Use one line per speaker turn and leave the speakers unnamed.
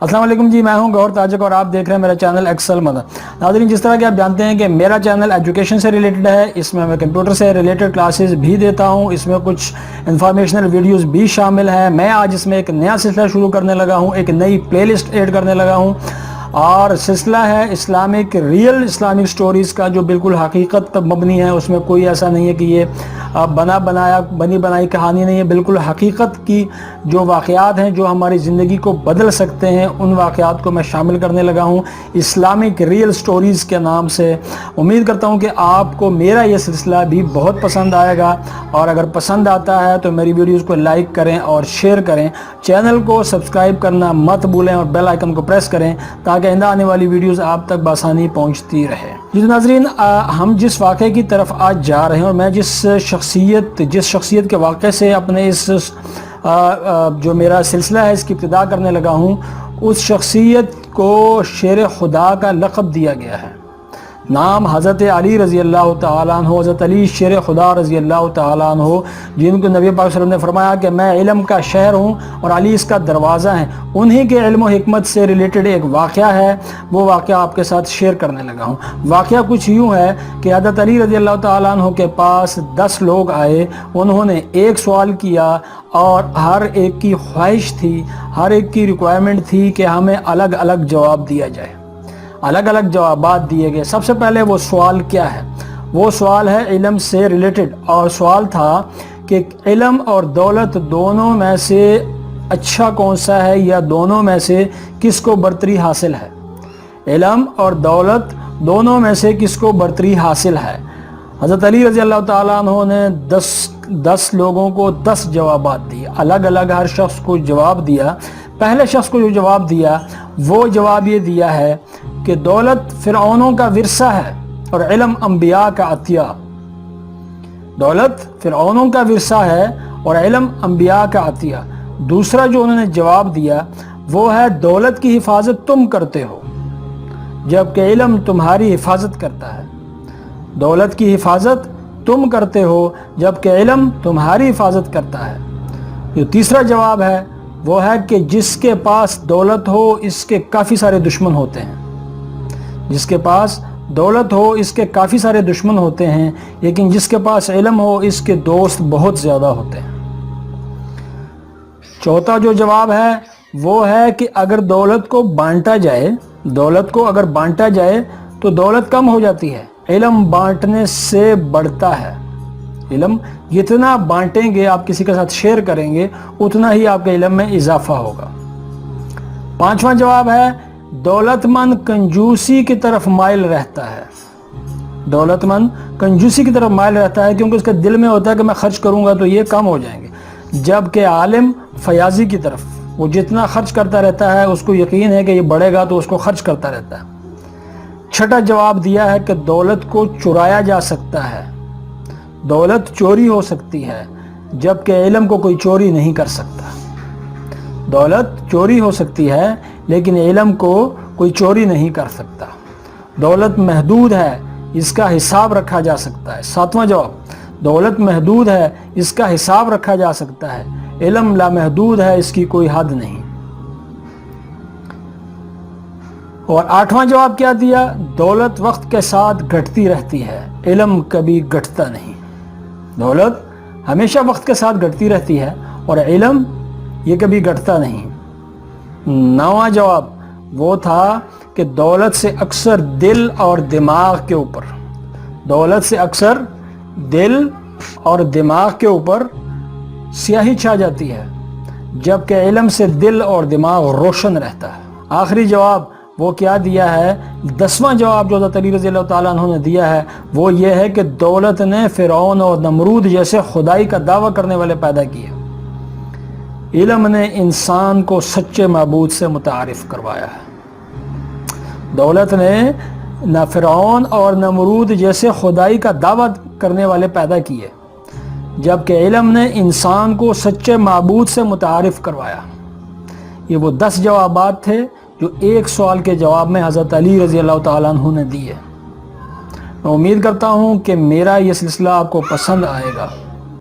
अस्सलाम वालेकुम जी, मैं हूं गौहर ताजक और आप देख रहे हैं मेरा चैनल एक्सेल मदद। नाज़रीन, जिस तरह कि आप जानते हैं कि मेरा चैनल एजुकेशन से रिलेटेड है, इसमें मैं कंप्यूटर से रिलेटेड क्लासेस भी देता हूं, इसमें कुछ इंफॉर्मेशनल वीडियोस भी शामिल हैं। मैं आज इसमें एक नया सिलसिला शुरू करने लगा हूं, एक नई प्लेलिस्ट ऐड करने लगा हूं और सिलसिला है रियल इस्लामिक स्टोरीज़ का, जो बिल्कुल हकीकत पर मबनी है। उसमें कोई ऐसा नहीं है कि ये बनी बनाई कहानी नहीं है, बिल्कुल हकीकत की जो वाक़यात हैं जो हमारी ज़िंदगी को बदल सकते हैं, उन वाक़यात को मैं शामिल करने लगा हूँ इस्लामिक रियल स्टोरीज़ के नाम से। उम्मीद करता हूँ कि आपको मेरा ये सिलसिला भी बहुत पसंद आएगा, और अगर पसंद आता है तो मेरी वीडियोज़ को लाइक करें और शेयर करें। चैनल को सब्सक्राइब करना मत भूलें और बेल आइकन को प्रेस करें ताकि आइंदा आने वाली वीडियोज़ आप तक बआसानी पहुँचती रहे। जी नाज़रीन, हम जिस वाक़े की तरफ आज जा रहे हैं और मैं जिस शख्सियत के वाक़े से अपने इस जो मेरा सिलसिला है इसकी इब्तिदा करने लगा हूँ, उस शख्सियत को शेर खुदा का लक़ब दिया गया है। नाम हज़रत अली रज़ी अल्लाह तआला अन्हु, हज़रत अली शेर खुदा रज़ी अल्लाह तआला अन्हु, जिनको नबी पाक सल्लल्लाहु अलैहि वसल्लम ने फरमाया कि मैं इल्म का शहर हूँ और अली इसका दरवाज़ा है। उन्हीं के इल्म और हिकमत से रिलेटेड एक वाक़या है, वो वाक़या आपके साथ शेयर करने लगा हूँ। वाक़या कुछ यूँ है कि हज़रत अली रज़ी अल्लाह तआला अन्हु के पास 10 लोग आए। उन्होंने एक सवाल किया और हर एक की ख्वाहिश थी, हर एक की रिक्वायरमेंट थी कि हमें अलग अलग जवाब दिया जाए। अलग अलग जवाबात दिए गए। सबसे पहले वो सवाल क्या है? वो सवाल है इल्म से रिलेटेड, और सवाल था कि इल्म और दौलत दोनों में से अच्छा कौन सा है, या दोनों में से किसको बरतरी हासिल है। इल्म और दौलत दोनों में से किसको बरतरी हासिल है। हज़रत अली रज़ी अल्लाह तआला अन्हु ने 10 लोगों को 10 जवाबात दिए, अलग अलग हर शख्स को जवाब दिया। पहले शख्स को जो जवाब दिया वो जवाब ये दिया है कि दौलत फ़िरऔनों का विरसा है और इल्म अंबिया का अतिया। दौलत फ़िरऔनों का विरसा है और इल्म अंबिया का अतिया। दूसरा जो उन्होंने जवाब दिया वो है दौलत की हिफाजत तुम करते हो जबकि इल्म तुम्हारी हिफाजत करता है। दौलत की हिफाजत तुम करते हो जबकि इल्म तुम्हारी हिफाजत करता है। जो तीसरा जवाब है वो है कि जिसके पास दौलत हो इसके काफ़ी सारे दुश्मन होते हैं। जिसके पास दौलत हो इसके काफ़ी सारे दुश्मन होते हैं, लेकिन जिसके पास इल्म हो इसके दोस्त बहुत ज़्यादा होते हैं। चौथा जो जवाब है वो है कि अगर दौलत को बांटा जाए, दौलत को अगर बांटा जाए तो दौलत कम हो जाती है, इल्म बांटने से बढ़ता है। इल्म जितना बांटेंगे, आप किसी के साथ शेयर करेंगे, उतना ही आपके इल्म में इजाफा होगा। पांचवा जवाब है दौलतमंद कंजूसी की तरफ माइल रहता है। दौलतमंद कंजूसी की तरफ माइल रहता है क्योंकि उसके दिल में होता है कि मैं खर्च करूंगा तो ये कम हो जाएंगे, जबकि आलिम फयाजी की तरफ, वो जितना खर्च करता रहता है उसको यकीन है कि ये बढ़ेगा तो उसको खर्च करता रहता है। छठा जवाब दिया है कि दौलत को चुराया जा सकता है, दौलत चोरी हो सकती है, जबकि इल्म को कोई चोरी नहीं कर सकता। दौलत चोरी हो सकती है लेकिन इल्म को कोई चोरी नहीं कर सकता। दौलत महदूद है, इसका हिसाब रखा जा सकता है। सातवां जवाब, दौलत महदूद है, इसका हिसाब रखा जा सकता है। इल्म लामहदूद है, इसकी कोई हद नहीं। और आठवां जवाब क्या दिया? दौलत वक्त के साथ घटती रहती है, इल्म कभी घटता नहीं। दौलत हमेशा वक्त के साथ घटती रहती है और इल्म ये कभी घटता नहीं। नौवां जवाब वो था कि दौलत से अक्सर दिल और दिमाग के ऊपर, दौलत से अक्सर दिल और दिमाग के ऊपर स्याही छा जाती है, जबकि इल्म से दिल और दिमाग रोशन रहता है। आखिरी जवाब वो क्या दिया है? 10वां जवाब जो हज़रत अली रज़ी अल्लाह तआला अन्हु ने दिया है वो ये है कि दौलत ने फ़िरऔन और नमरूद जैसे खुदाई का दावा करने वाले पैदा किए। इल्म ने इंसान को सच्चे माबूद से मुतारिफ करवाया है। दौलत ने न फ़िरऔन और नमरूद जैसे खुदाई का दावा करने वाले पैदा किए, जबकि इल्म ने इंसान को सच्चे माबूद से मुतारिफ करवाया। ये वो 10 जवाबात थे जो एक सवाल के जवाब में हज़रत अली रज़ी अल्लाह तआला अन्हु ने दिए। मैं उम्मीद करता हूँ कि मेरा ये सिलसिला आपको पसंद आएगा।